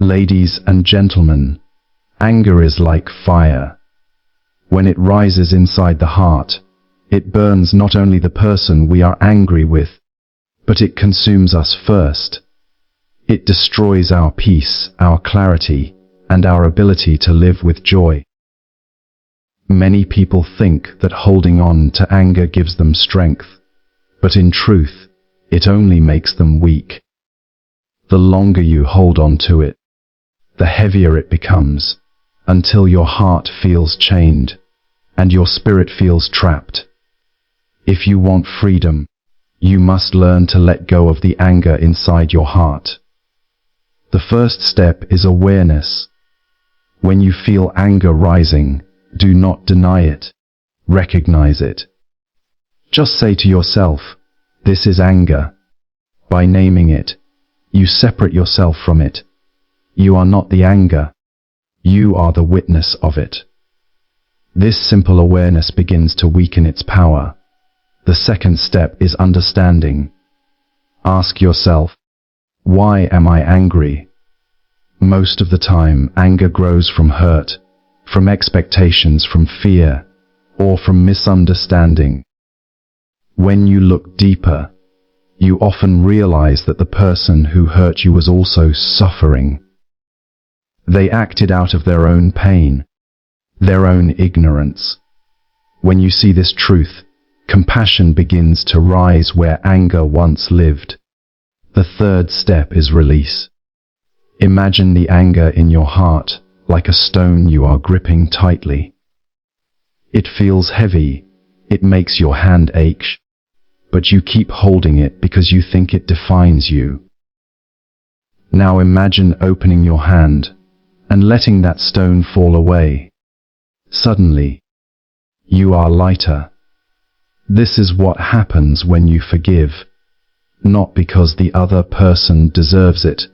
Ladies and gentlemen, anger is like fire. When it rises inside the heart, it burns not only the person we are angry with, but it consumes us first. It destroys our peace, our clarity, and our ability to live with joy. Many people think that holding on to anger gives them strength, but in truth, it only makes them weak. The longer you hold on to it, the heavier it becomes, until your heart feels chained, and your spirit feels trapped. If you want freedom, you must learn to let go of the anger inside your heart. The first step is awareness. When you feel anger rising, do not deny it. Recognize it. Just say to yourself, "This is anger." By naming it, you separate yourself from it. You are not the anger. You are the witness of it. This simple awareness begins to weaken its power. The second step is understanding. Ask yourself, why am I angry? Most of the time, anger grows from hurt, from expectations, from fear, or from misunderstanding. When you look deeper, you often realize that the person who hurt you was also suffering. They acted out of their own pain, their own ignorance. When you see this truth, compassion begins to rise where anger once lived. The third step is release. Imagine the anger in your heart like a stone you are gripping tightly. It feels heavy, it makes your hand ache, but you keep holding it because you think it defines you. Now imagine opening your hand and letting that stone fall away. Suddenly, you are lighter. This is what happens when you forgive, not because the other person deserves it,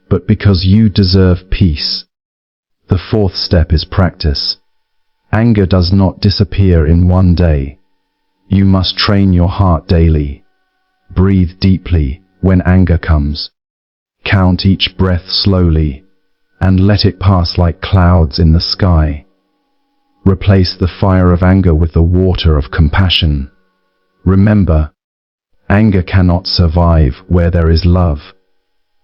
but because you deserve peace. The fourth step is practice. Anger does not disappear in one day. You must train your heart daily. Breathe deeply when anger comes. Count each breath slowly, and let it pass like clouds in the sky. Replace the fire of anger with the water of compassion. Remember, anger cannot survive where there is love.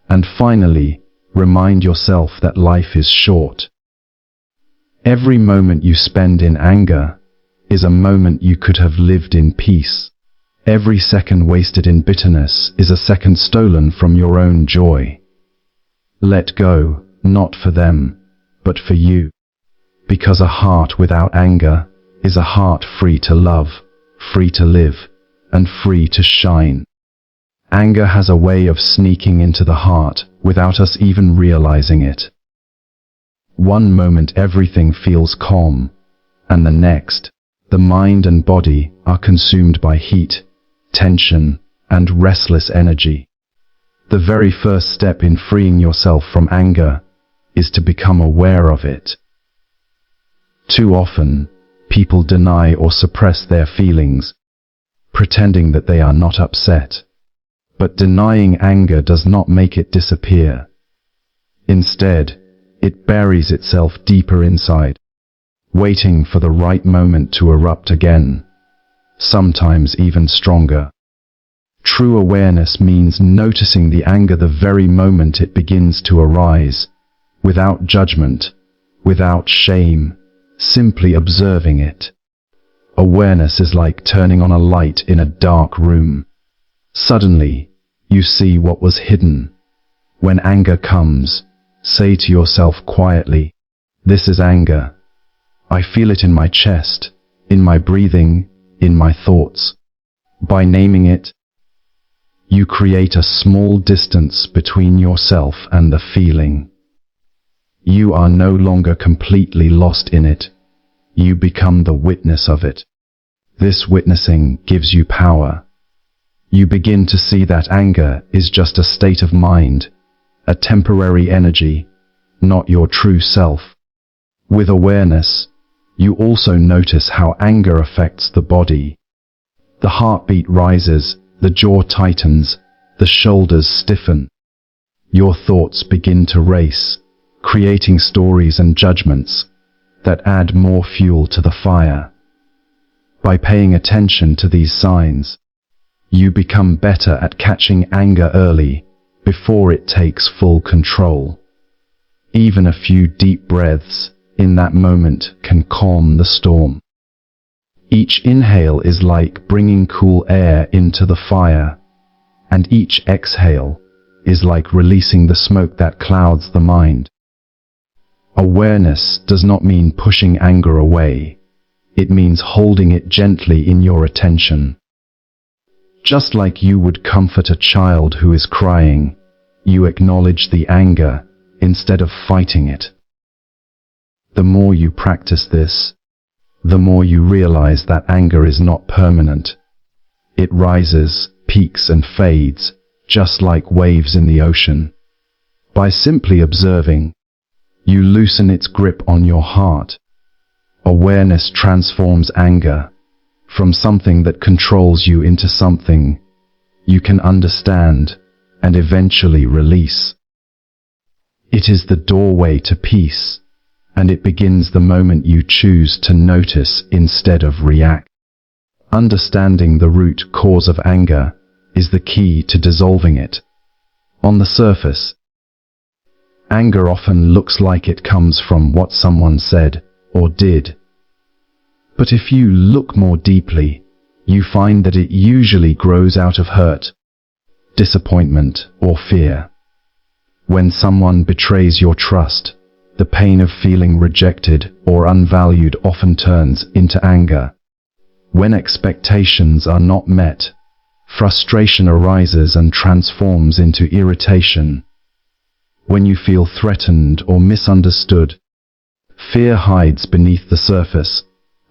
And finally, remind yourself that life is short. Every moment you spend in anger is a moment you could have lived in peace. Every second wasted in bitterness is a second stolen from your own joy. Let go, not for them, but for you. Because a heart without anger is a heart free to love, free to live, and free to shine. Anger has a way of sneaking into the heart without us even realizing it. One moment everything feels calm, and the next, the mind and body are consumed by heat, tension, and restless energy. The very first step in freeing yourself from anger is to become aware of it. Too often, people deny or suppress their feelings, pretending that they are not upset. But denying anger does not make it disappear. Instead, it buries itself deeper inside, waiting for the right moment to erupt again, sometimes even stronger. True awareness means noticing the anger the very moment it begins to arise, without judgment, without shame, simply observing it. Awareness is like turning on a light in a dark room. Suddenly, you see what was hidden. When anger comes, say to yourself quietly, "This is anger. I feel it in my chest, in my breathing, in my thoughts." By naming it, you create a small distance between yourself and the feeling. You are no longer completely lost in it. You become the witness of it. This witnessing gives you power. You begin to see that anger is just a state of mind, a temporary energy, not your true self. With awareness, you also notice how anger affects the body. The heartbeat rises, the jaw tightens, the shoulders stiffen. Your thoughts begin to race, creating stories and judgments that add more fuel to the fire. By paying attention to these signs, you become better at catching anger early before it takes full control. Even a few deep breaths in that moment can calm the storm. Each inhale is like bringing cool air into the fire, and each exhale is like releasing the smoke that clouds the mind. Awareness does not mean pushing anger away. It means holding it gently in your attention. Just like you would comfort a child who is crying, you acknowledge the anger instead of fighting it. The more you practice this, the more you realize that anger is not permanent. It rises, peaks and fades, just like waves in the ocean. By simply observing, you loosen its grip on your heart. Awareness transforms anger from something that controls you into something you can understand and eventually release. It is the doorway to peace, and it begins the moment you choose to notice instead of react. Understanding the root cause of anger is the key to dissolving it. On the surface, anger often looks like it comes from what someone said or did. But if you look more deeply, you find that it usually grows out of hurt, disappointment, or fear. When someone betrays your trust, the pain of feeling rejected or unvalued often turns into anger. When expectations are not met, frustration arises and transforms into irritation. When you feel threatened or misunderstood, fear hides beneath the surface,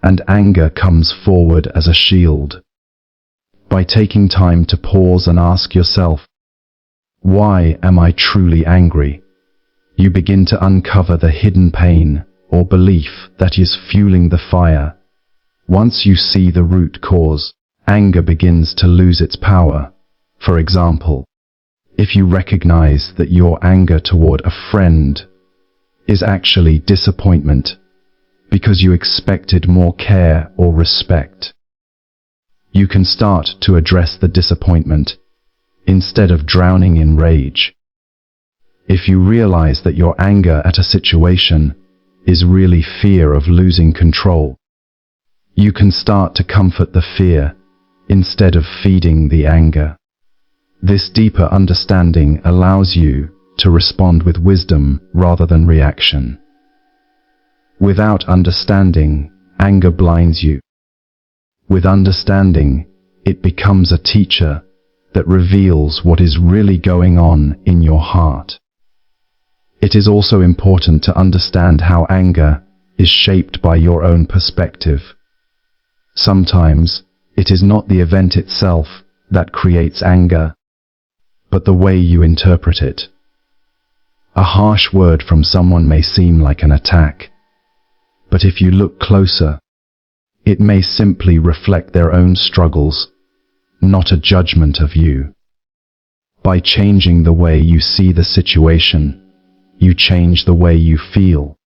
and anger comes forward as a shield. By taking time to pause and ask yourself, "Why am I truly angry?" you begin to uncover the hidden pain or belief that is fueling the fire. Once you see the root cause, anger begins to lose its power. For example, if you recognize that your anger toward a friend is actually disappointment because you expected more care or respect, you can start to address the disappointment instead of drowning in rage. If you realize that your anger at a situation is really fear of losing control, you can start to comfort the fear instead of feeding the anger. This deeper understanding allows you to respond with wisdom rather than reaction. Without understanding, anger blinds you. With understanding, it becomes a teacher that reveals what is really going on in your heart. It is also important to understand how anger is shaped by your own perspective. Sometimes, it is not the event itself that creates anger, but the way you interpret it. A harsh word from someone may seem like an attack, but if you look closer, it may simply reflect their own struggles, not a judgment of you. By changing the way you see the situation, you change the way you feel.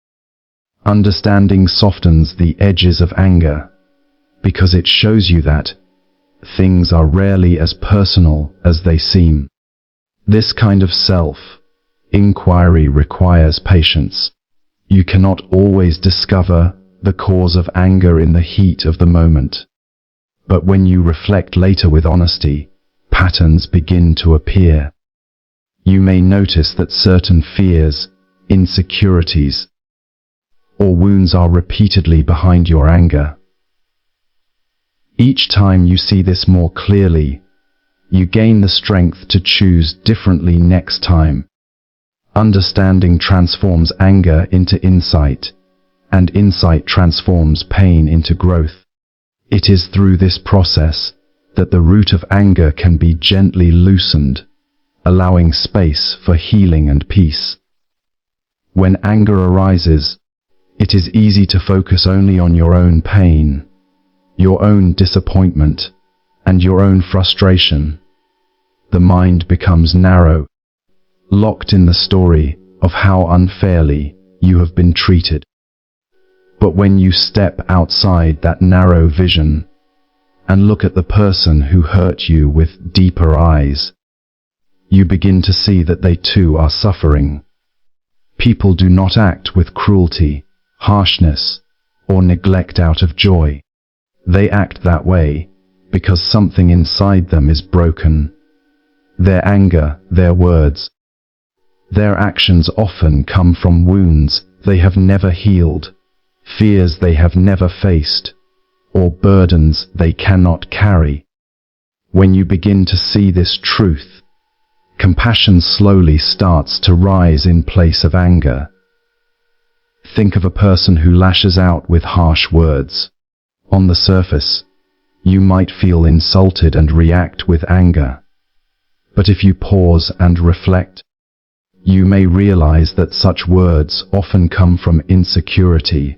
Understanding softens the edges of anger, because it shows you that things are rarely as personal as they seem. This kind of self-inquiry requires patience. You cannot always discover the cause of anger in the heat of the moment. But when you reflect later with honesty, patterns begin to appear. You may notice that certain fears, insecurities, or wounds are repeatedly behind your anger. Each time you see this more clearly, you gain the strength to choose differently next time. Understanding transforms anger into insight, and insight transforms pain into growth. It is through this process that the root of anger can be gently loosened, allowing space for healing and peace. When anger arises, it is easy to focus only on your own pain, your own disappointment, and your own frustration. The mind becomes narrow, locked in the story of how unfairly you have been treated. But when you step outside that narrow vision and look at the person who hurt you with deeper eyes, you begin to see that they too are suffering. People do not act with cruelty, harshness, or neglect out of joy. They act that way because something inside them is broken. Their anger, their words, their actions often come from wounds they have never healed, fears they have never faced, or burdens they cannot carry. When you begin to see this truth, compassion slowly starts to rise in place of anger. Think of a person who lashes out with harsh words. On the surface, you might feel insulted and react with anger. But if you pause and reflect, you may realize that such words often come from insecurity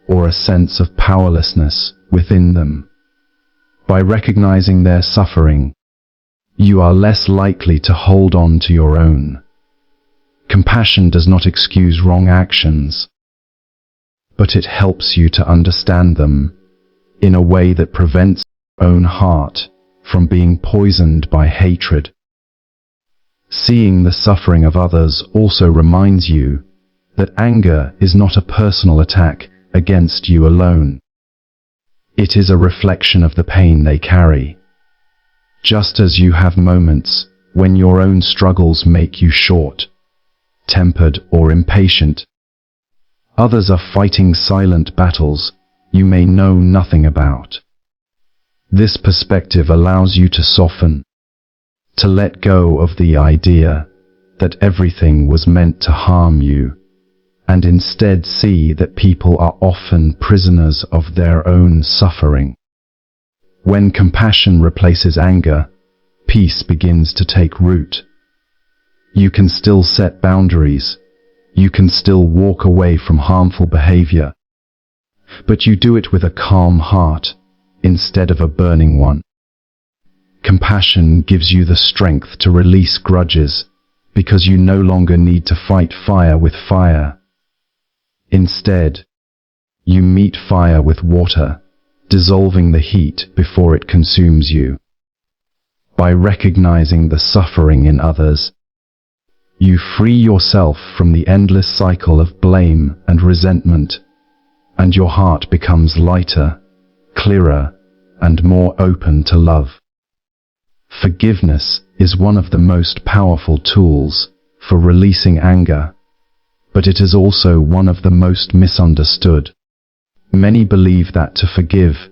or a sense of powerlessness within them. By recognizing their suffering, you are less likely to hold on to your own. Compassion does not excuse wrong actions, but it helps you to understand them in a way that prevents your own heart from being poisoned by hatred. Seeing the suffering of others also reminds you that anger is not a personal attack against you alone. It is a reflection of the pain they carry. Just as you have moments when your own struggles make you short-tempered or impatient, others are fighting silent battles you may know nothing about. This perspective allows you to soften, to let go of the idea that everything was meant to harm you, and instead see that people are often prisoners of their own suffering. When compassion replaces anger, peace begins to take root. You can still set boundaries, you can still walk away from harmful behavior, but you do it with a calm heart instead of a burning one. Compassion gives you the strength to release grudges because you no longer need to fight fire with fire. Instead, you meet fire with water, dissolving the heat before it consumes you. By recognizing the suffering in others, you free yourself from the endless cycle of blame and resentment, and your heart becomes lighter, clearer, and more open to love. Forgiveness is one of the most powerful tools for releasing anger, but it is also one of the most misunderstood. Many believe that to forgive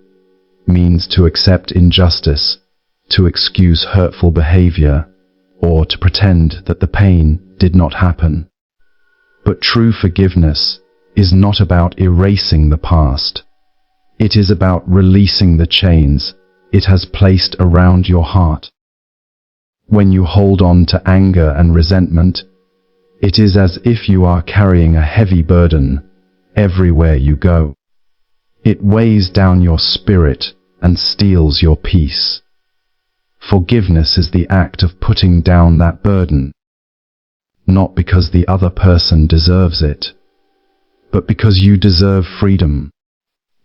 means to accept injustice, to excuse hurtful behavior, or to pretend that the pain did not happen. But true forgiveness is not about erasing the past. It is about releasing the chains it has placed around your heart. When you hold on to anger and resentment, it is as if you are carrying a heavy burden everywhere you go. It weighs down your spirit and steals your peace. Forgiveness is the act of putting down that burden, not because the other person deserves it, but because you deserve freedom.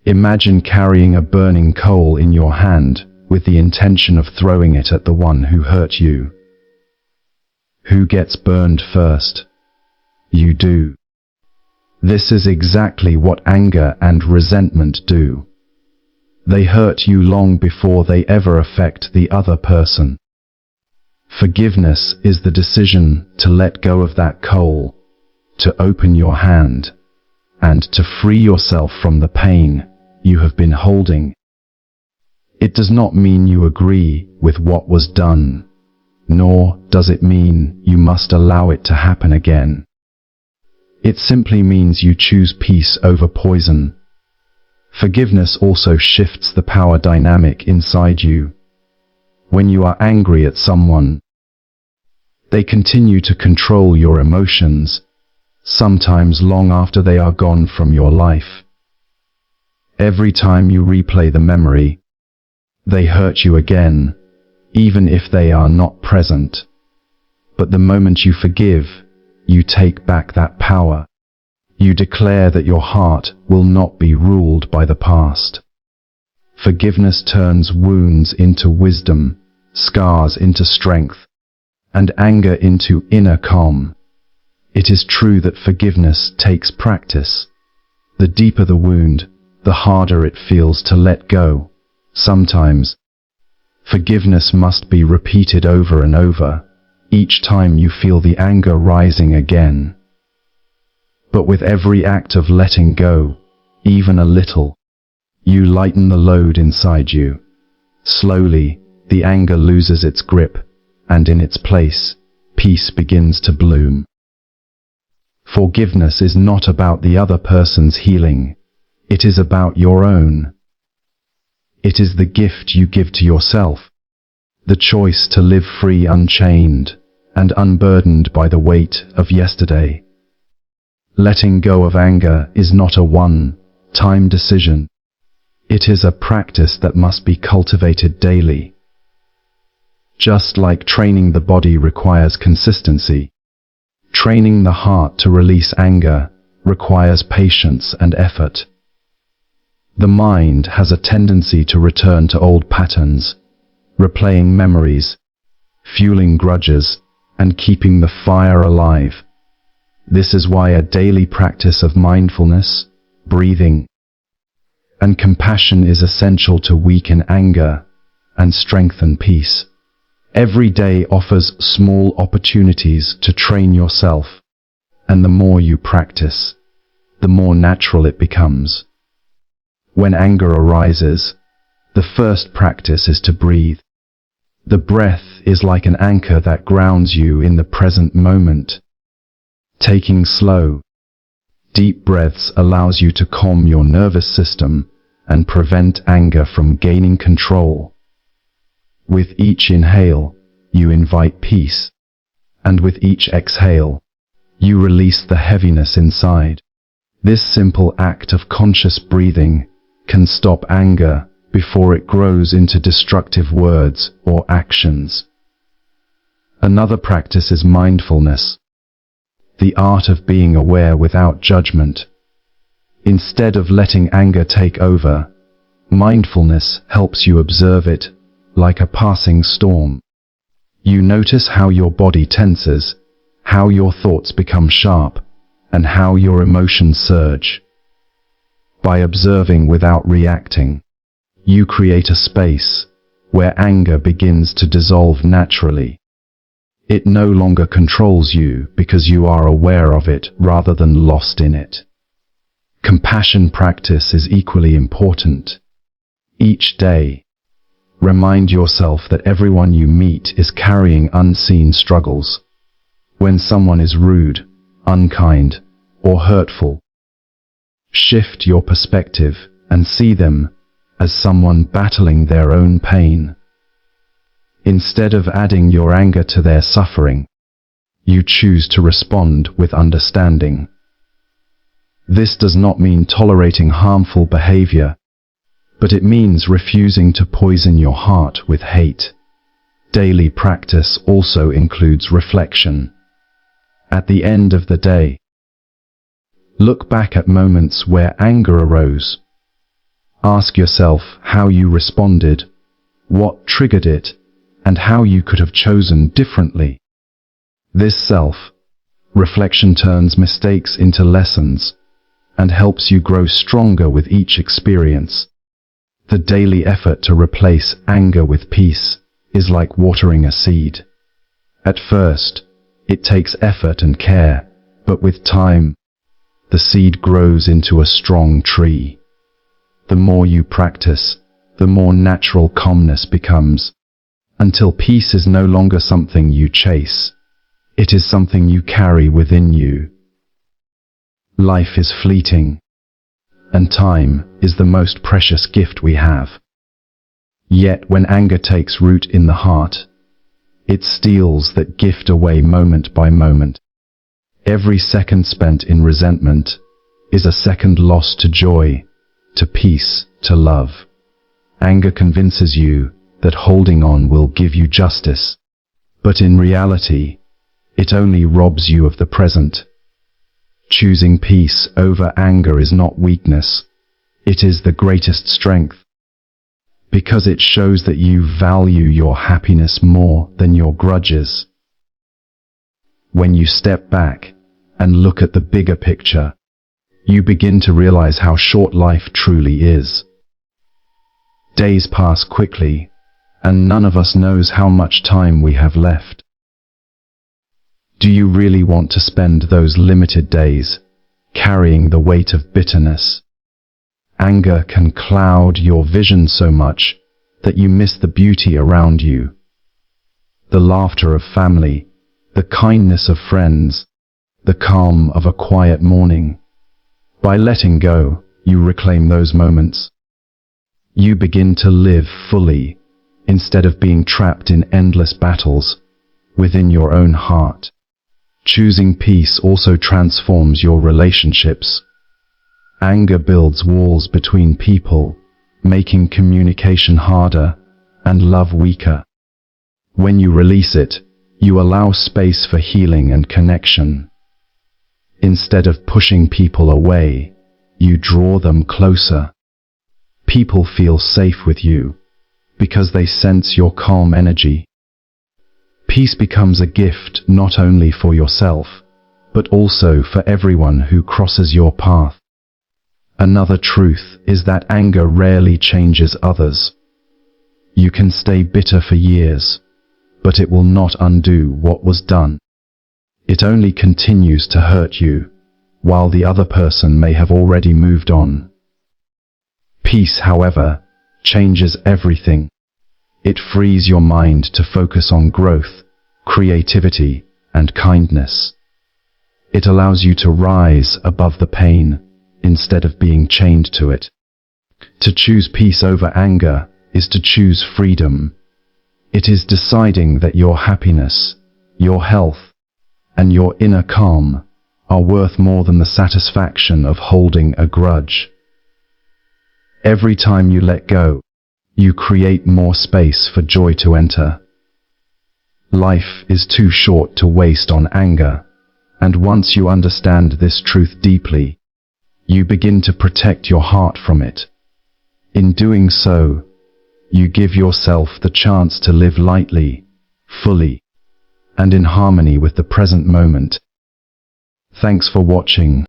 Imagine carrying a burning coal in your hand with the intention of throwing it at the one who hurt you. Who gets burned first? You do. This is exactly what anger and resentment do. They hurt you long before they ever affect the other person. Forgiveness is the decision to let go of that coal, to open your hand, and to free yourself from the pain you have been holding. It does not mean you agree with what was done, nor does it mean you must allow it to happen again. It simply means you choose peace over poison. Forgiveness also shifts the power dynamic inside you. When you are angry at someone, they continue to control your emotions, sometimes long after they are gone from your life. Every time you replay the memory, they hurt you again, even if they are not present. But the moment you forgive, you take back that power. You declare that your heart will not be ruled by the past. Forgiveness turns wounds into wisdom, scars into strength, and anger into inner calm. It is true that forgiveness takes practice. The deeper the wound, the harder it feels to let go. Sometimes, forgiveness must be repeated over and over, each time you feel the anger rising again. But with every act of letting go, even a little, you lighten the load inside you. Slowly, the anger loses its grip, and in its place, peace begins to bloom. Forgiveness is not about the other person's healing. It is about your own. It is the gift you give to yourself, the choice to live free, unchained, and unburdened by the weight of yesterday. Letting go of anger is not a one-time decision. It is a practice that must be cultivated daily. Just like training the body requires consistency, training the heart to release anger requires patience and effort. The mind has a tendency to return to old patterns, replaying memories, fueling grudges, and keeping the fire alive. This is why a daily practice of mindfulness, breathing, and compassion is essential to weaken anger and strengthen peace. Every day offers small opportunities to train yourself, and the more you practice, the more natural it becomes. When anger arises, the first practice is to breathe. The breath is like an anchor that grounds you in the present moment. Taking slow, deep breaths allows you to calm your nervous system and prevent anger from gaining control. With each inhale, you invite peace, and with each exhale, you release the heaviness inside. This simple act of conscious breathing can stop anger before it grows into destructive words or actions. Another practice is mindfulness, the art of being aware without judgment. Instead of letting anger take over, mindfulness helps you observe it like a passing storm. You notice how your body tenses, how your thoughts become sharp, and how your emotions surge. By observing without reacting, you create a space where anger begins to dissolve naturally. It no longer controls you because you are aware of it rather than lost in it. Compassion practice is equally important. Each day, remind yourself that everyone you meet is carrying unseen struggles. When someone is rude, unkind, or hurtful, shift your perspective and see them as someone battling their own pain. Instead of adding your anger to their suffering, you choose to respond with understanding. This does not mean tolerating harmful behavior, but it means refusing to poison your heart with hate. Daily practice also includes reflection. At the end of the day, look back at moments where anger arose. Ask yourself how you responded, what triggered it, and how you could have chosen differently. This self-reflection turns mistakes into lessons and helps you grow stronger with each experience. The daily effort to replace anger with peace is like watering a seed. At first, it takes effort and care, but with time, the seed grows into a strong tree. The more you practice, the more natural calmness becomes, until peace is no longer something you chase. It is something you carry within you. Life is fleeting, and time is the most precious gift we have. Yet when anger takes root in the heart, it steals that gift away moment by moment. Every second spent in resentment is a second lost to joy, to peace, to love. Anger convinces you that holding on will give you justice, but in reality, it only robs you of the present. Choosing peace over anger is not weakness, it is the greatest strength, because it shows that you value your happiness more than your grudges. When you step back and look at the bigger picture, you begin to realize how short life truly is. Days pass quickly, and none of us knows how much time we have left. Do you really want to spend those limited days carrying the weight of bitterness? Anger can cloud your vision so much that you miss the beauty around you. The laughter of family, the kindness of friends, the calm of a quiet morning. By letting go, you reclaim those moments. You begin to live fully, instead of being trapped in endless battles within your own heart. Choosing peace also transforms your relationships. Anger builds walls between people, making communication harder and love weaker. When you release it, you allow space for healing and connection. Instead of pushing people away, you draw them closer. People feel safe with you because they sense your calm energy. Peace becomes a gift not only for yourself, but also for everyone who crosses your path. Another truth is that anger rarely changes others. You can stay bitter for years, but it will not undo what was done. It only continues to hurt you, while the other person may have already moved on. Peace, however, changes everything. It frees your mind to focus on growth, creativity, and kindness. It allows you to rise above the pain instead of being chained to it. To choose peace over anger is to choose freedom. It is deciding that your happiness, your health, and your inner calm are worth more than the satisfaction of holding a grudge. Every time you let go, you create more space for joy to enter. Life is too short to waste on anger, and once you understand this truth deeply, you begin to protect your heart from it. In doing so, you give yourself the chance to live lightly, fully, and in harmony with the present moment. Thanks for watching.